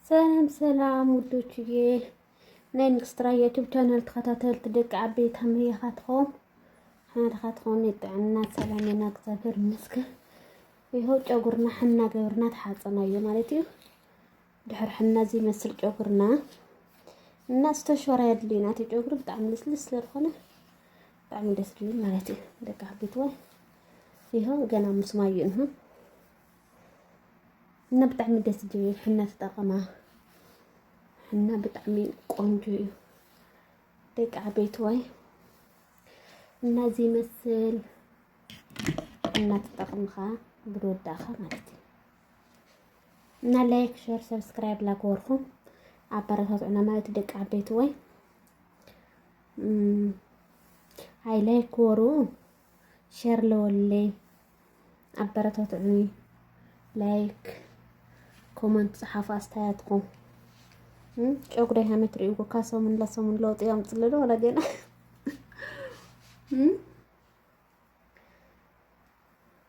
ሰላም ሰላም ውዶችዬ ናይ ንግስትራ ዩቲዩብ ቻናል ተከታተልቲ ደቂ ዓበይቲ ከመይኻትኩም ሓናትኩም ይጥዕና ሰላምና እግዚአብሔር ይመስገን። ይኸው ጨጉርና ሕና ገበርና ተሓፀናዮ ማለት እዩ። ድሕር ሕና ዝመስል ጨጉርና እና ዝተሸራ ያድልዩና እቲ ጨጉር ብጣዕሚ ልስልስ ስለዝኾነ ብጣዕሚ ደስ ይብል ማለት እዩ። ደቂ ዓበይቲ ወይ ይኸው ገና ምስማዩ እና ብጣዕሚ ደስ ይብል ሕና ተጠቀማ ሕና ብጣዕሚ ቆንጆ እዩ። ደቂ ዓበይቲ ወይ እና ዝመስል ሕና ተጠቅምካ ብወዳእካ ማለት እዩ። እና ላይክ ሼር ሰብስክራይብ ላገበርኩም አበረታቱና ማለት ደቂ ዓበይቲ ወይ ሃይ ላይክ ወሩ ሼር ለወለይ አበረታቱኒ ላይክ ኮሜንት ጽሐፉ አስተያየትኩም ጨጉሬ ሀመት ሪውኮ ካሰሙን ለሰሙን ለውጥ ያምጽልሎ ወላ ገና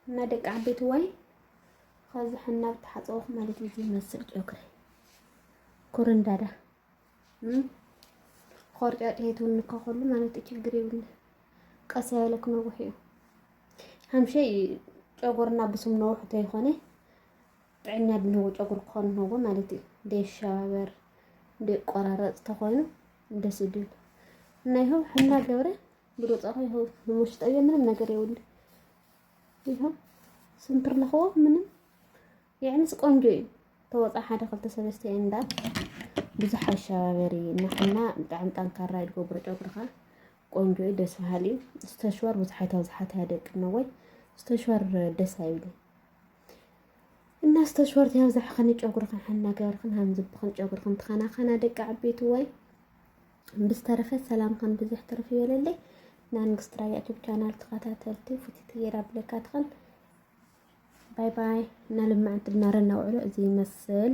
እና ደቂ ዓበይቲ ወይ ከዚ ሕና ብትሓፀውክ ማለት እዩ ዝመስል ጨጉሬ ኩርንዳዳ ቆርጫጭ ሄቱን ከኸሉ ማለት ችግር ይብል ቀስ ያለ ክነውሕ እዩ ሃምሸይ ጨጉርና ብስም ነው ወሕተ ይኾነ ጥዕኛ ድንው ጨጉር ኮን ነው ማለት እዩ ደሻበር ደቆራረጽ ተኾኑ ደስ ይብል እና ይኸው ሕና ገብረ ብሎ ጻፈ ይኸው ሙሽጣየ ምንም ነገር ይውል ይኸው ስንትር ለኸው ምንም ያንስ ቆንጆ ተወጣ ሓደ ክልተ ሰለስተ እንዳ ብዙሕ ሻበሪ ንሕና ብጣዕሚ ጠንካራ ይገብር ጨጉርካ ቆንጆ ደስ በሃሊ ዝተሽወር ብዙሓት ያደቅ ነው ወይ ዝተሽወር ደስ አይብል እና ዝተሽወርት ያው ዝሕኸኒ ጨጉርክን ሕና ገበርክን ሃም ዝብኽን ጨጉርክን ተኸናኸና ደቂ ዓበይቲ ወይ ብዝተረፈ ሰላምክን ብዙሕ ትርፍ ይበለለይ ናይ ንግስትራ ዩቲዩብ ቻናል ተኸታተልቲ ፍቲት የራብለካትክን ባይ ባይ እና ልማዕንቲ ድናረና ውዕሎ እዚ ይመስል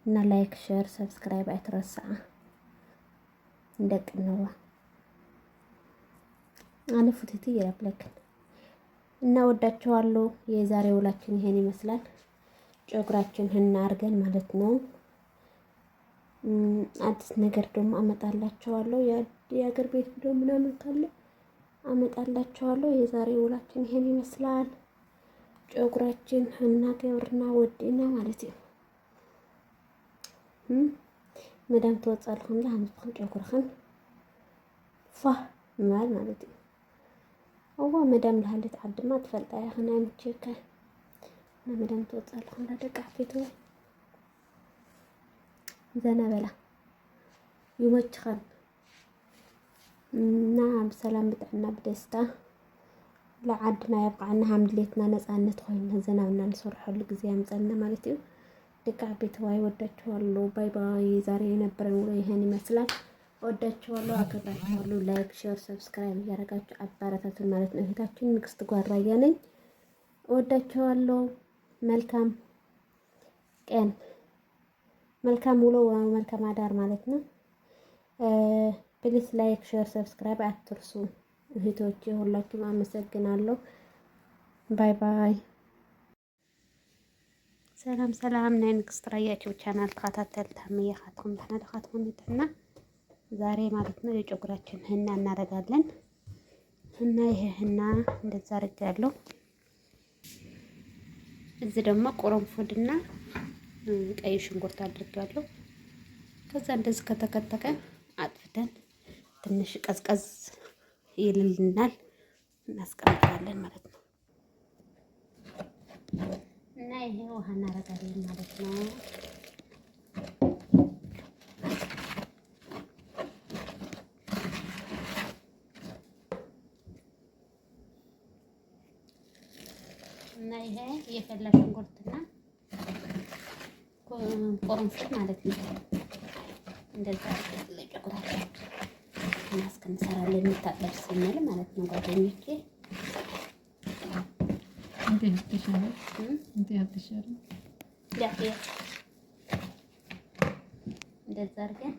እና ላይክ ሼር ሰብስክራይብ አይትረሳዓ እንደቅነዋ አነ ፍቲት የራብለክን እና ወዳችኋለሁ። የዛሬ ውላችን ይሄን ይመስላል። ጨጉራችን ሕና አርገን ማለት ነው። አዲስ ነገር ደግሞ አመጣላችኋለሁ። የአገር ቤት ቪዲዮ ምናምን ካለ አመጣላችኋለሁ። የዛሬ ውላችን ይሄን ይመስላል። ጨጉራችን ሕና ገብርና ወዲና ማለት ነው። መዳም ተወጻልኩም ለአምጥኩም ጨጉርክን ፋ ማለት ነው። አዋ መዳም ለሃለት ዓድማ ትፈልጣ ያኸና ምቸከ መዳም ተወጻልኩም ለደቂ ዓበይቲ ወይ ዘና በላ ይመችኸን እና በሰላም ብጥዕና በደስታ ለዓድና ያብቃዕና ሃምድሌትና ነፃነት ኮይና ዘናብና ንሰርሐሉ ጊዜ ያምፀና ማለት እዩ። ደቂ ዓበይቲ ወይ ወዳችኋለሁ። ባይ ባይ። ዛሬ የነበረን ውሎ ይሄን ይመስላል። ወዳችኋለሁ፣ አከብራችኋለሁ። ላይክ ሼር ሰብስክራይብ እያደረጋችሁ አባራታቱን ማለት ነው። እህታችን ንግስት ጓራያ ነኝ። ወዳችኋለሁ። መልካም ቀን፣ መልካም ውሎ፣ መልካም አዳር ማለት ነው። ፕሊስ ላይክ ሼር ሰብስክራይብ አትርሱ እህቶቼ፣ ሁላችሁም አመሰግናለሁ። ባይ ባይ። ሰላም ሰላም ናይ ንግስትራ ዩቲዩብ ቻናል ተከታተልቲ ከመይኻትኩም ደህና ዲኻትኩም ይጥዕና። ዛሬ ማለት ነው የጨጉራችን ሕና እናደርጋለን እና ይሄ ሕና እንደዛ አድርጋለሁ። እዚህ ደግሞ ቁርንፉድና ቀይ ሽንኩርት አድርጋለሁ። ከዛ እንደዚህ ከተከተከ አጥፍተን ትንሽ ቀዝቀዝ ይልልናል እናስቀምጣለን ማለት ነው። እና ይሄ ውሃ እናደርጋለን ማለት ነው። እና ይሄ የፈላ ሽንኩርትና ቁርንፉድ ማለት ነው። እንደዛ ለጨጉራችን ማስክ እንሰራለን የሚታጠብ ስንል ማለት ነው ጓደኞቼ። እንደዛ አድርገን